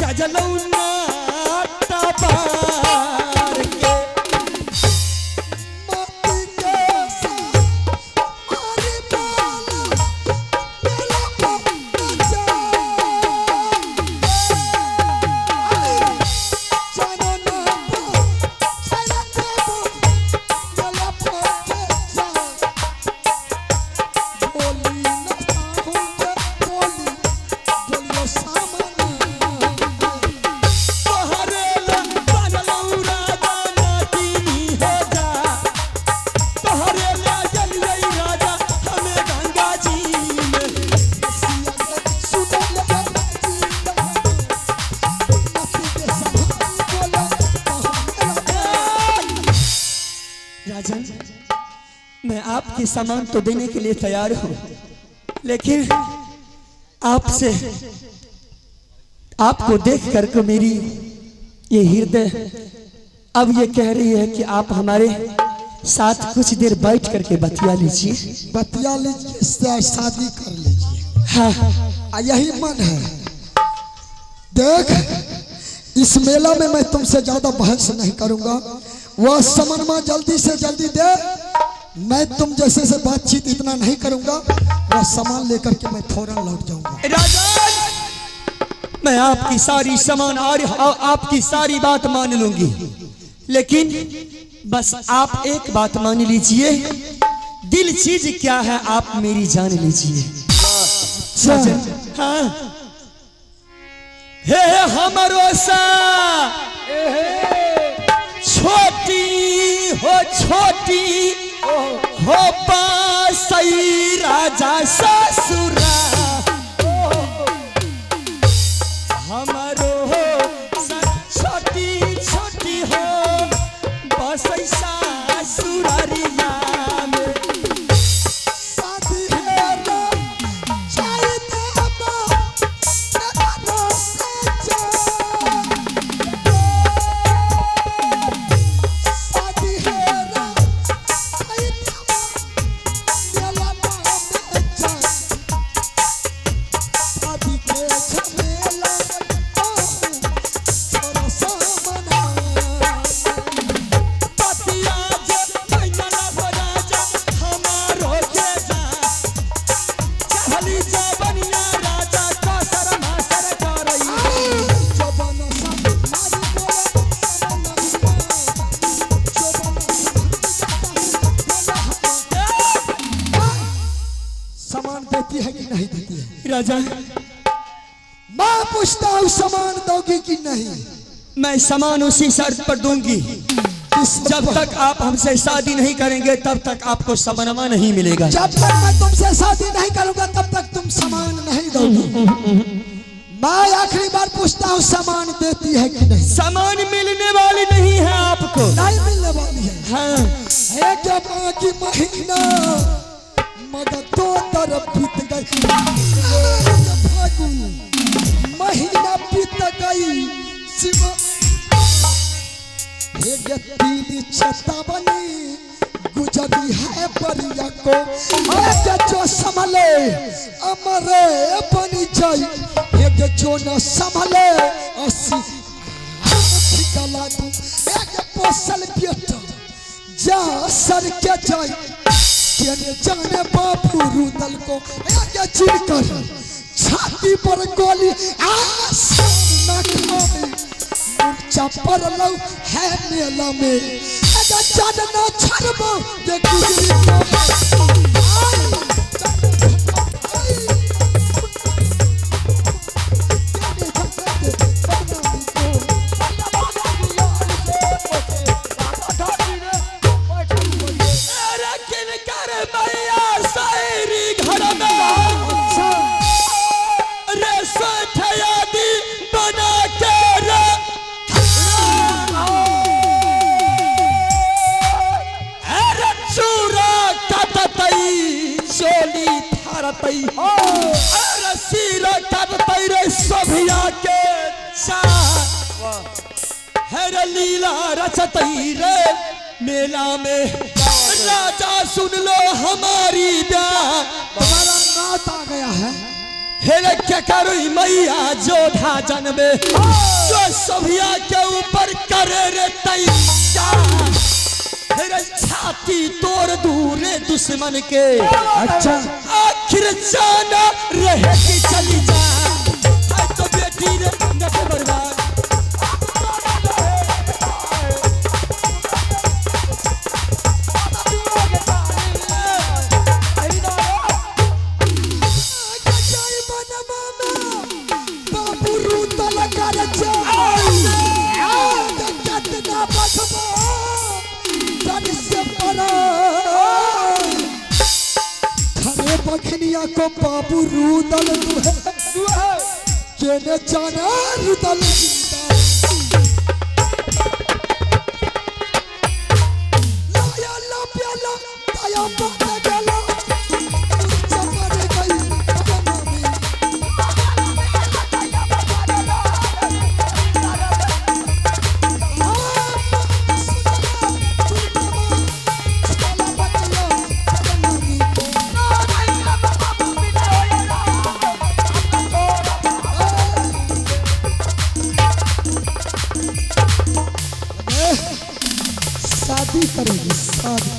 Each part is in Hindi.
गजलौना टपार के राजन, मैं आपके सामान तो देने के लिए तैयार हूं, लेकिन आपसे आपको देख करके मेरी ये हृदय अब ये कह रही है कि आप हमारे साथ कुछ देर बैठ करके बतिया लीजिए। बतिया लीजिए, शादी कर लीजिए। हाँ, यही मन है। देख, इस मेला में मैं तुमसे ज्यादा बहस नहीं करूंगा। वह समनमा जल्दी से जल्दी दे। मैं तुम जैसे से बातचीत इतना नहीं करूंगा। वह सामान लेकर के मैं फौरन लौट जाऊंगा। राजन, मैं आपकी सारी सामान और आपकी सारी बात मान लूंगी, लेकिन बस आप एक बात मान लीजिए। दिल चीज क्या है आप मेरी जान लीजिए। हाँ, हे हमारो सा छोटी हो पासई राजा ससुरा हमारो छोटी हो बसई ससुरारिया में शादी है ना चाहते देती है कि नहीं देती है? राजा, मैं पूछता हूँ सामान दोगी कि नहीं? मैं सामान उसी शर्त पर दूंगी, जब तक आप हमसे शादी नहीं करेंगे तब तक आपको सामानमा नहीं मिलेगा। जब तक मैं तुमसे शादी नहीं करूंगा तब तक तुम सामान नहीं दोगी। मैं आखिरी बार पूछता हूँ सामान देती है कि नहीं? सामान मिलने वाली नहीं है आपको। नहीं मिलने वाली है। हाँ, एक बाकी महीना मगर दो तरफ बीत गई। महीना बीत गई सिवा तीन चेतावनी गुजरी है परिया को जो संभले अमरे बनी जाई। एक जो न संभले अस्सी गला दू एक पोसल बेटा जा सर के जाई। के जाने बापू रुदल को एक चिरकर छाती पर गोली मूर्छा पर लो है मेला में जानना छड़बो ये गुजरी लीला रचतई रे मेला में। राजा सुन लो हमारी ब्याह। तुम्हारा नात आ गया है। हेरे क्या करू मैया जोधा जनबे जो सभिया के ऊपर करे रे तैयार। हेरे छाती तोड़ दूरे दुश्मन के, अच्छा आखिर जाना रहे कि चली जा। आज तो बेटी रे नटे बर्बाद। बखनिया को बाबू रुदल केने जाना रुदल लाया ला प्याला ताया बाते गला चमरे गई बदनामी। शादी करेगी शादी।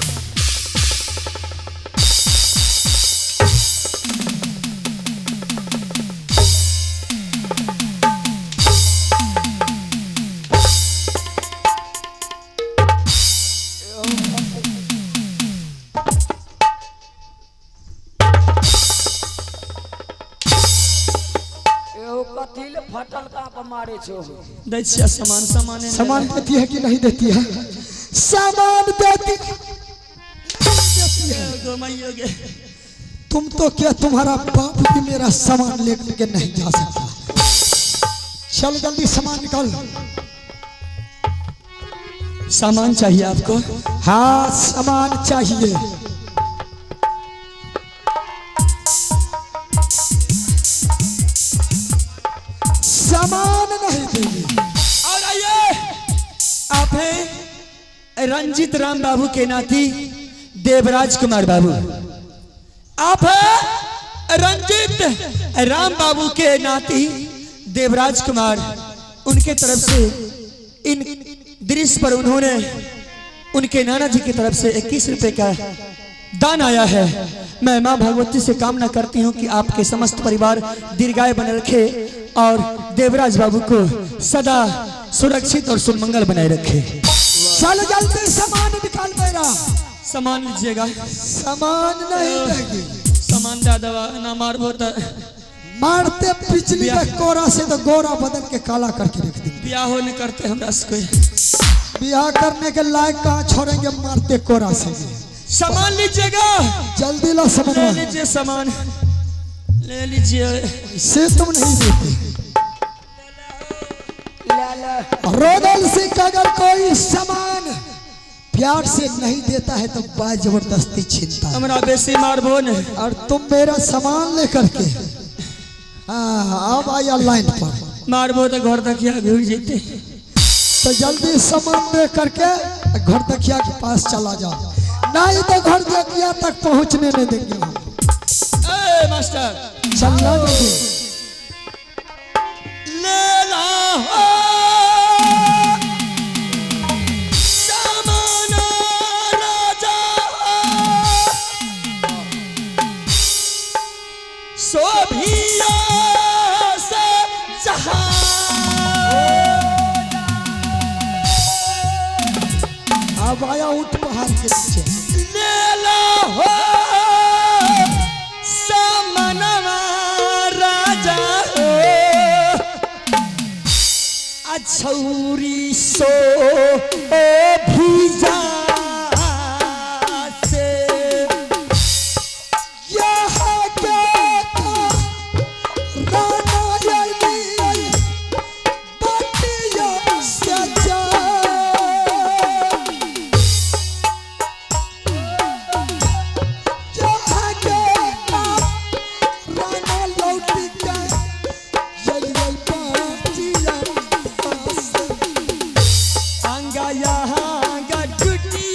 फटल का मारे छो दै छिया सामान सामान सामान देती है कि नहीं देती है? सामान देती है। तुम तो क्या तुम्हारा बाप भी मेरा सामान लेकर के नहीं जा सकता। चल जल्दी सामान निकाल। सामान चाहिए आपको? हाँ सामान चाहिए। सामान नहीं देंगे। और आइए, आप हैं रंजीत राम बाबू के नाती देवराज कुमार बाबू। आप हैं रंजीत राम बाबू के नाती देवराज कुमार। उनके तरफ से इन दृश्य पर उन्होंने उनके नाना जी की तरफ से 21 रुपए का दान आया है। मैं मां भगवती से कामना करती हूं कि आपके समस्त परिवार दीर्घायु बने रखे और देवराज बाबू को सदा सुरक्षित और सुमंगल बनाए रखे। चल जल्दी सामान निकाल मेरा। सामान लीजिएगा। सामान नहीं देगी। सामान ज्यादा ना मारबो तो मारते पिछली का कोरा से तो गोरा बदन के काला करके रख देंगे। ब्याह होने करते हमरा से ब्याह करने के लायक कहाँ छोड़ेंगे मारते कोरा से। सामान लीजिएगा। जल्दी ला ले सामान। लीजिए सामान, ले लीजिए। से तुम नहीं देते। रोदल सिंह का अगर कोई सामान प्यार से नहीं देता है तो बड़ा जबरदस्ती छीनता है। हमरा बेसी मारबो न। और तुम मेरा सामान लेकर के हाँ अब आया लाइन पर। मारबो तो घर तक घूर जेते। तो जल्दी सामान दे करके घर तकिया के पास चला जाओ, नहीं तो घर तकिया तक पहुंचने नहीं देंगे हम। ए मास्टर चलना जल्दी। ले ला हो सामान राजा सोभिया से जहां। अब आया ऊंट पहाड़ के नीचे। ले ला हो सामनवा राजा अछौरी सो भीजा से यहाँ के राना यही बटिया से जा। यहाँ के राना लौटी के यही बटिया से। अंगा यहाँ गा टूटी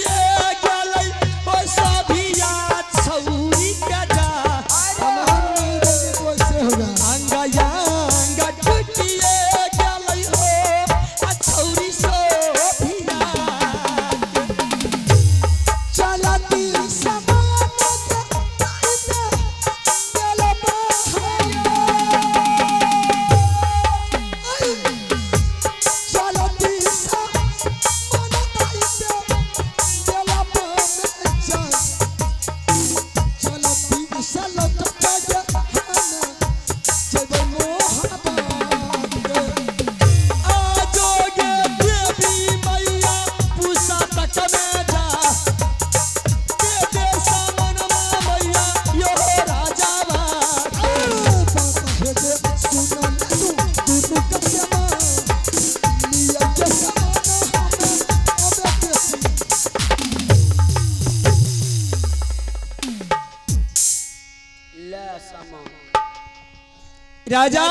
राजा,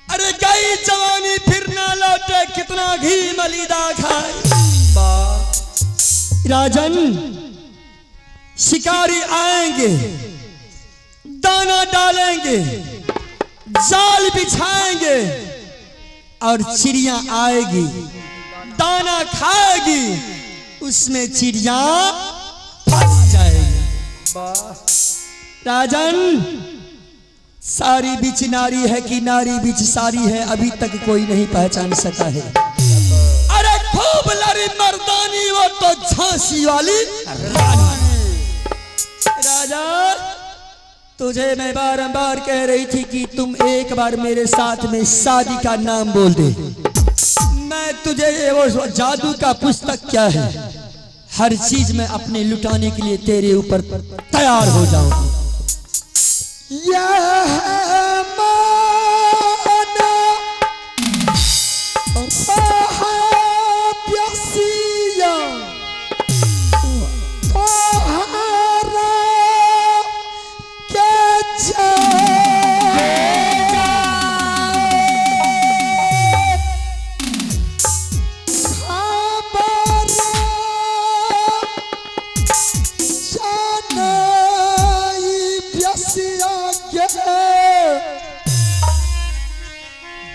अरे गई जवानी फिर ना लौटे, कितना घी मलीदा खाए। राजन, शिकारी आएंगे, दाना डालेंगे, जाल बिछाएंगे और चिड़िया आएगी, दाना खाएगी, उसमें चिड़िया फंस जाएगी। राजन, सारी बीच नारी है कि नारी बीच सारी है, अभी तक कोई नहीं पहचान सका है। अरे खूब लड़ी मर्दानी, वो तो झांसी वाली रानी। राजा, तुझे मैं बारंबार कह रही थी कि तुम एक बार मेरे साथ में शादी का नाम बोल दे, मैं तुझे वो जादू का पुस्तक क्या है, हर चीज में अपने लुटाने के लिए तेरे ऊपर तैयार हो जाऊं।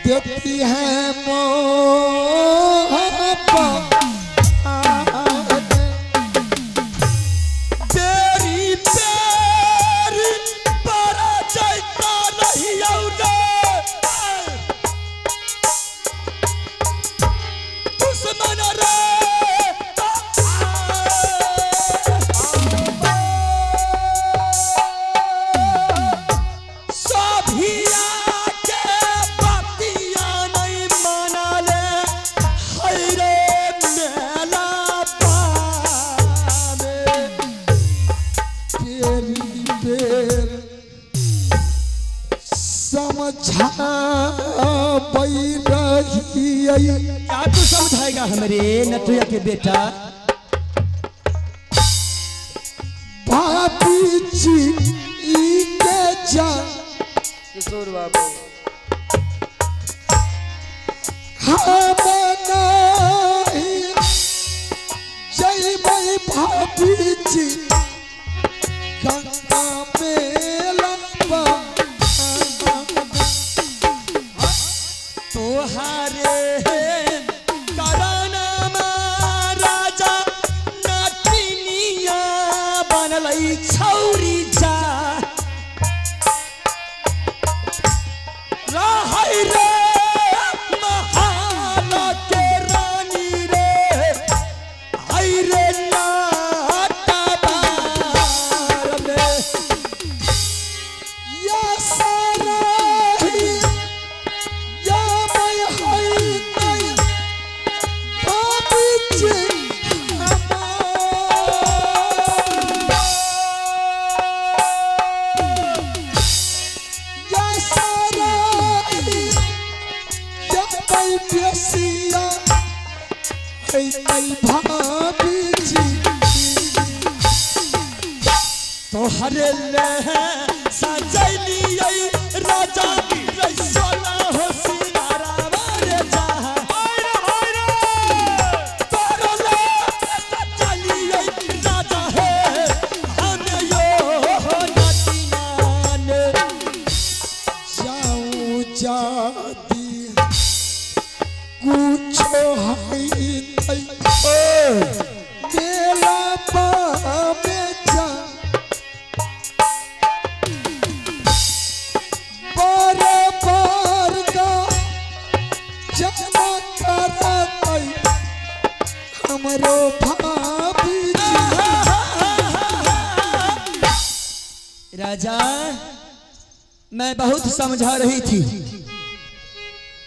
देती है मोहब्बत तेरी प्यारी para जाता नहीं आउगे, दुश्मन रे क्या तू समझाएगा हमरे नटुया के बेटा? भाभी जी के जा किशोर बाबू, हम नहीं जय भाई भाभी जी गंगा में लंबा तोहारे कराना राजा नटनिया बनलई छौरी जा रहै रे महाल के रानी रे, आई रे लाटा बार में या सारा ही या मैं हई नहीं भाभी जी या सारा ही या मैं प्यासिया हई नहीं भाभी जी तोहरे ले सजैली राजा रसोला हो सिंगारा वारे जा तोरो ले सजैली राजा है हम यो नटीनान जाऊं जाती कुछ है नहीं मेरा बाबे जा बार का जमा करते हमरो भाभी जी। राजा, मैं बहुत समझा रही थी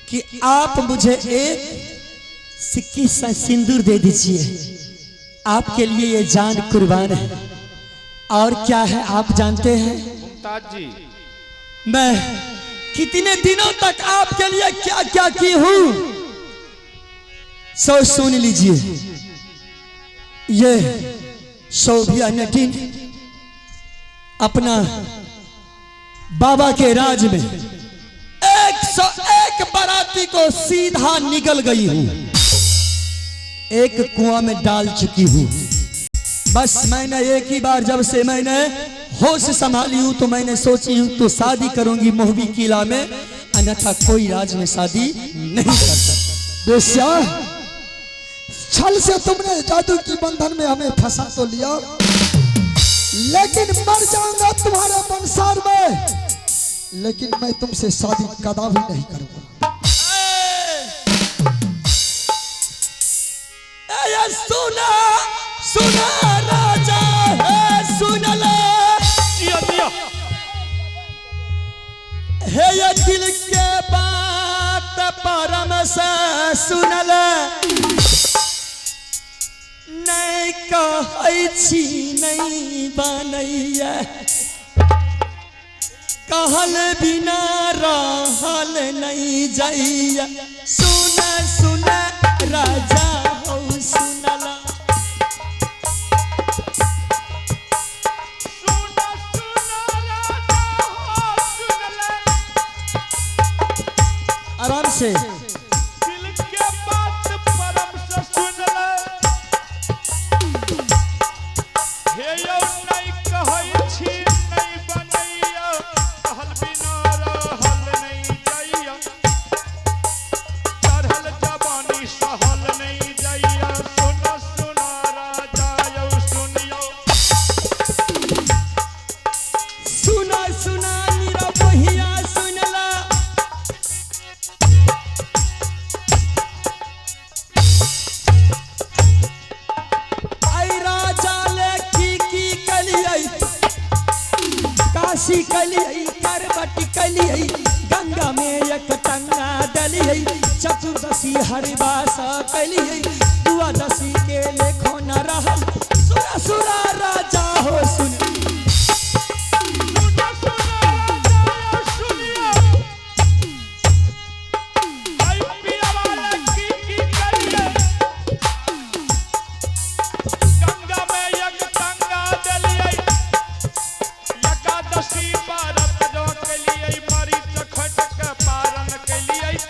कि आप मुझे एक सिक्की सा सिंदूर दे दीजिए, आपके लिए ये जान कुर्बान है। और क्या है आप जानते हैं मुमताज जी, मैं कितने दिनों तक आपके लिए क्या क्या की हूं, सो सुन लीजिए। ये शोभिया नटीन अपना बाबा के राज में 101 बाराती को सीधा निकल गई हूं, एक कुआं में डाल चुकी हूं। बस मैंने एक ही बार जब से मैंने होश संभाली हूं तो मैंने सोची हूं तो शादी करूंगी मोहबी किला में, अन्यथा कोई राज में शादी नहीं कर सकता। बेश्या, छल से तुमने जादू की बंधन में हमें फंसा तो लिया, लेकिन मर जाऊंगा तुम्हारे संसार में, लेकिन मैं तुमसे शादी कदापि नहीं करूंगा। सुना सुना राजा है, सुन ले हे ये दिल के बात परम से सुन ले, नहीं कहै छी नहीं बनैया, कहल बिना रहल नहीं जाइया, सुन सुन राजा हो सुनला, आराम से दिल के बात परम से सुन ले, हे यौ नहीं कहै छी नहीं बनैया, कहल बिना रहल नहीं जाइया, चढ़ल जवानी सहल नहीं जाइया, सुन सुन राजा यौ सुनियो, सुना सुना मेरा बहिया सुनला, काशी कलियै करबट कलियै, गंगा में एक टंगा डलियै, चतुर्दशी हरिवास कलियै, द्वादशी के लेखो न रहल, सुरा सुरा राजा हो सुन,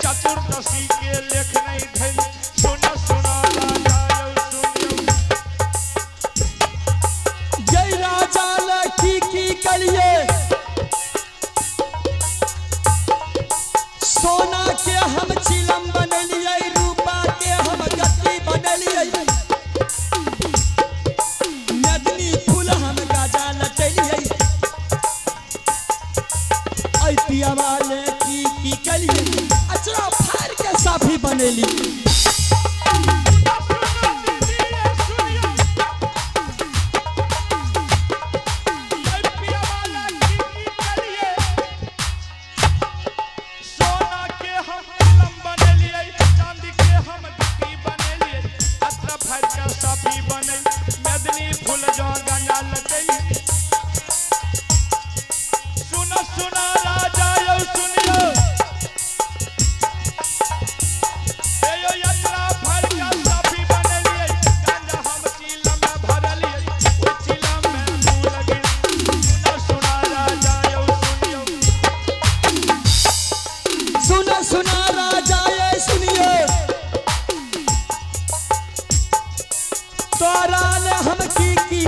चतुर्दशी के लेख नहीं धैल, सुन सुन राजा यौ सुनियो, जय राजा लखी की कलिए, सोना के हम चिलम बनलियै, रूपा के हम गति बनलियै, नदनी फूल हम गाजा लटलियै, ऐतिया वाले की कलिए, अचरा फाड़ के साफी बनेली,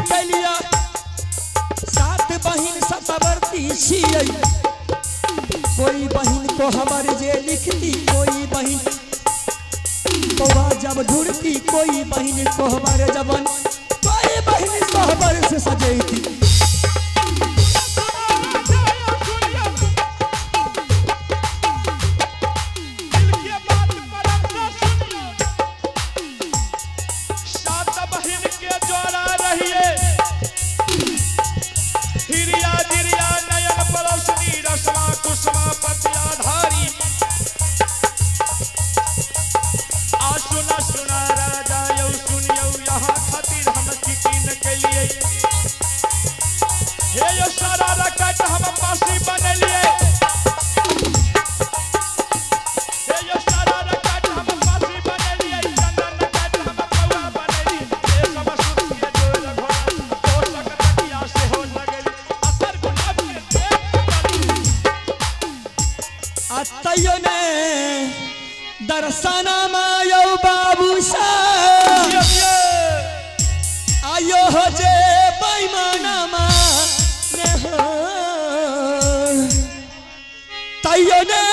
कलिया सात बहिन सतवर्ती छियै, कोई बहिन को हमर जे लिखती, कोई बहिन को जब ढूंढती, कोई बहिन को हमर जबन, कोई बहिन को हमर से सजैती, में दर्शना मायो बाबू सा आयो हो जे बेईमाना माने हो तैयो ने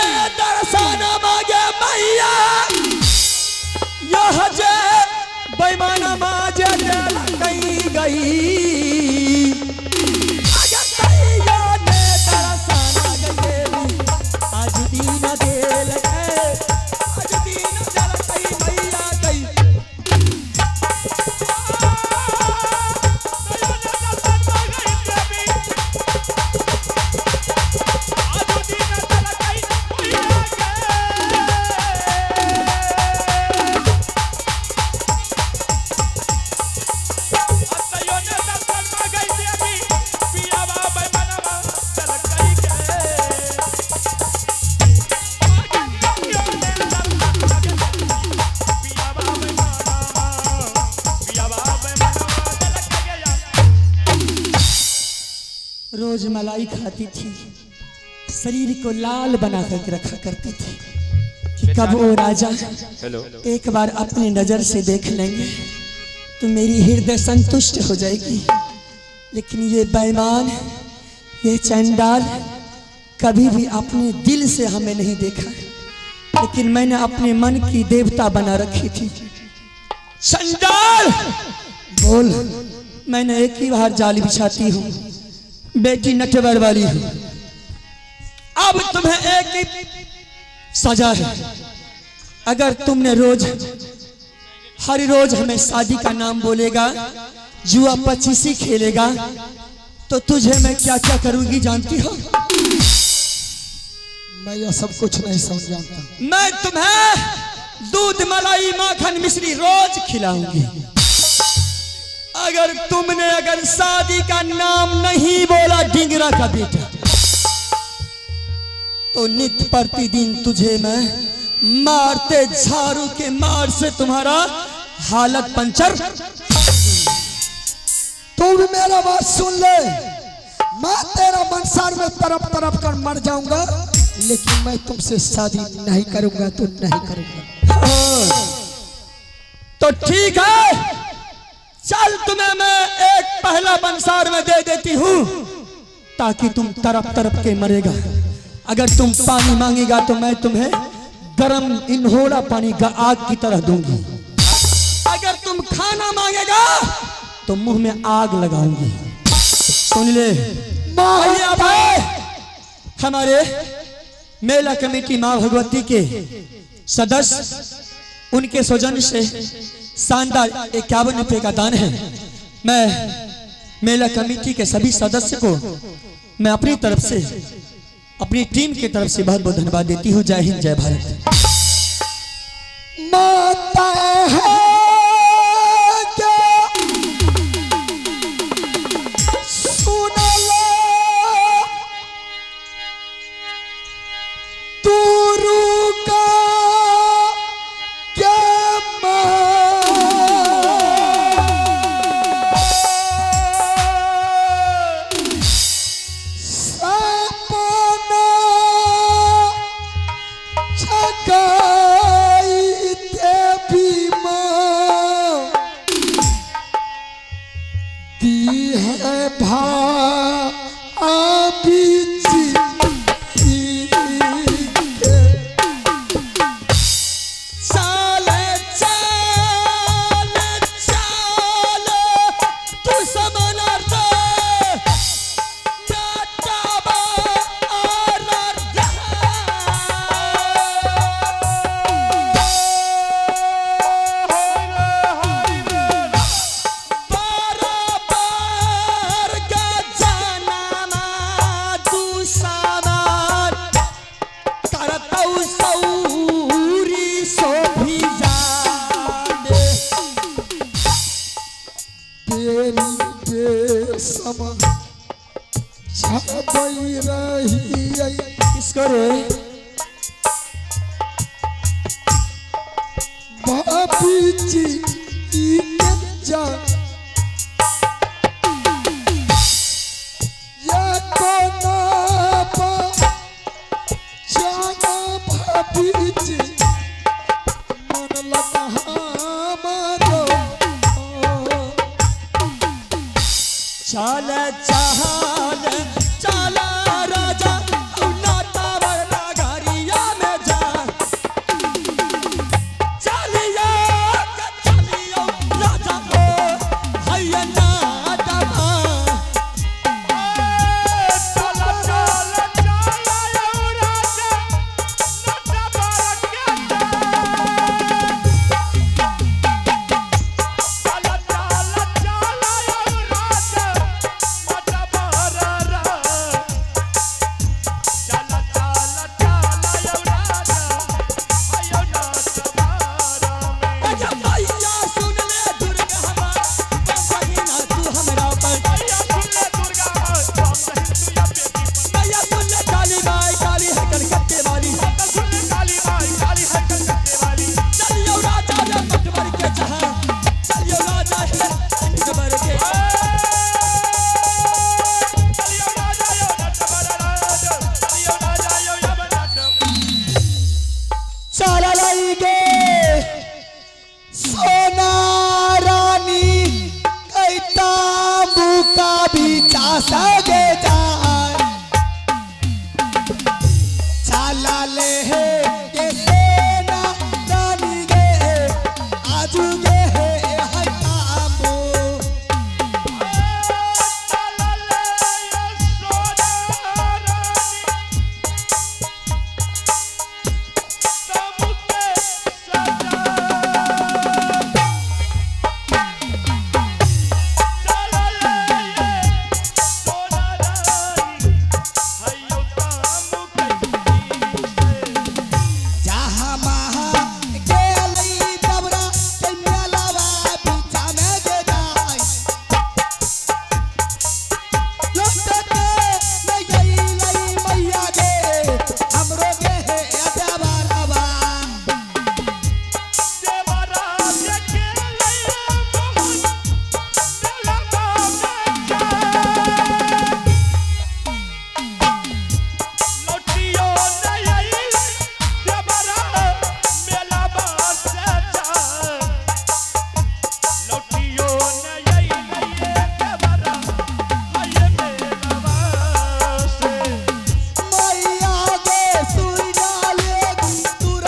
दर्शना मांगे मैया यह जे बेईमाना माजे कहीं गई आगे तैयो ने दर्शना गई आज दीन देल आज दीन जल कहीं मैया गई रोज मलाई खाती थी, शरीर को लाल बना करके रखा करती थी कि कब वो राजा एक बार अपनी नजर से देख लेंगे तो मेरी हृदय संतुष्ट हो जाएगी। लेकिन ये बेईमान, ये चंडाल कभी भी अपने दिल से हमें नहीं देखा, लेकिन मैंने अपने मन की देवता बना रखी थी। चंडाल बोल, मैंने एक ही बार जाल बिछाती हूँ, बेटी नटवर वाली हूँ। अब तुम्हें एक ही सजा है, अगर तुमने हर रोज हमें शादी का नाम बोलेगा, जुआ पचीसी खेलेगा, तो तुझे मैं क्या क्या करूंगी जानती हो? मैं यह सब कुछ नहीं समझ जानता। मैं तुम्हें दूध मलाई माखन मिश्री रोज खिलाऊंगी। अगर शादी का नाम नहीं बोला डिंगरा का बेटा, तो नित्य प्रतिदिन तुझे मैं मारते झाड़ू के मार से तुम्हारा हालत पंचर। तू भी मेरा बात सुन ले, मैं तेरा संसार में तरफ तरफ कर मर जाऊंगा, लेकिन मैं तुमसे शादी नहीं करूंगा तो नहीं करूंगा। तो ठीक है, चल तुम्हें मैं एक पहला बंसार में दे देती हूँ, ताकि तुम तरफ तरफ के मरेगा। अगर तुम पानी मांगेगा तो मैं तुम्हें गरम इन्होड़ा पानी आग की तरह दूंगी। अगर तुम खाना मांगेगा तो मुंह में आग लगाऊंगी। सुन ले भाई, हमारे मेला कमेटी मां भगवती के सदस्य, उनके सौजन्य से शानदार 51 रुपए का दान है। मैं मेला कमेटी के सभी सदस्य को मैं अपनी तरफ से, अपनी टीम की तरफ से बहुत बहुत धन्यवाद देती हूँ। जय हिंद, जय भारत। माता है क्या सुन लो, तू रुका क्या किसको रे? बापी जी जा या कोना पा जाना भाभी चीज मन लगा मारो चाल चाल चाला राजा नाता वरना घरिया में जा चलियो राजा ओ हैया नाता चला चला चला यो राजा नटा बार के चला चला चला यो राजा नटा बार रा चला चला चला यो राजा आयो नटा बार में जब भैया सुन ले दुर्गा हमार बहिना तू हमरा पर भैया सुन ले दुर्गा हम नहीं तू या बेटी पर भैया सुन ले काली माई काली है कलकत्ते वाली सुन ले काली माई काली है कलकत्ते वाली चलियो राजा रे पटवर के जहां चलियो राजा है पटवर के चलियो राजा यो नटा बार राजा चलियो राजा यो यब नटा चला लाई गे सोना